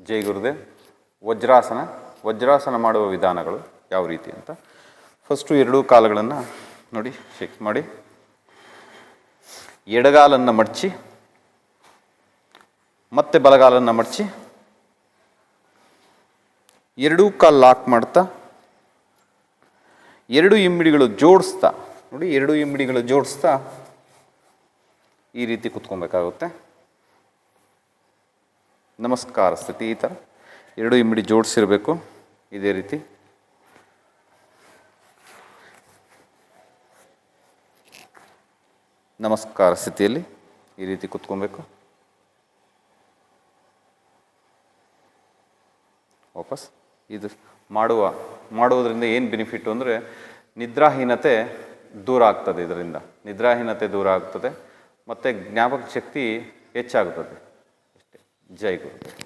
ಜೈ ಗುರುದೇವ್. ವಜ್ರಾಸನ ಮಾಡುವ ವಿಧಾನಗಳು ಯಾವ ರೀತಿ ಅಂತ. ಫಸ್ಟು ಎರಡೂ ಕಾಲುಗಳನ್ನು ನೋಡಿ ಶೇಕ್ ಮಾಡಿ, ಎಡಗಾಲನ್ನು ಮಡಚಿ ಮತ್ತೆ ಬಲಗಾಲನ್ನು ಮಡಚಿ ಎರಡೂ ಕಾಲು ಲಾಕ್ ಮಾಡ್ತಾ ಎರಡು ಇಮ್ಮಡಿಗಳು ಜೋಡಿಸ್ತಾ ನೋಡಿ, ಎರಡು ಇಮ್ಮಡಿಗಳು ಜೋಡಿಸ್ತಾ ಈ ರೀತಿ ಕುತ್ಕೊಬೇಕಾಗುತ್ತೆ. ನಮಸ್ಕಾರ ಸ್ಥಿತಿ. ಈ ಥರ ಎರಡು ಇಮ್ಮಡಿ ಜೋಡಿಸಿರಬೇಕು. ಇದೇ ರೀತಿ ನಮಸ್ಕಾರ ಸ್ಥಿತಿಯಲ್ಲಿ ಈ ರೀತಿ ಕುತ್ಕೊಬೇಕು. ವಾಪಸ್ ಇದು ಮಾಡುವುದರಿಂದ ಏನು ಬೆನಿಫಿಟ್ಟು ಅಂದರೆ ನಿದ್ರಾಹೀನತೆ ದೂರ ಆಗ್ತದೆ. ಇದರಿಂದ ನಿದ್ರಾಹೀನತೆ ದೂರ ಆಗ್ತದೆ ಮತ್ತು ಜ್ಞಾಪಕ ಶಕ್ತಿ ಹೆಚ್ಚಾಗುತ್ತದೆ. ಅಷ್ಟೇ. ಜೈ ಗುರು.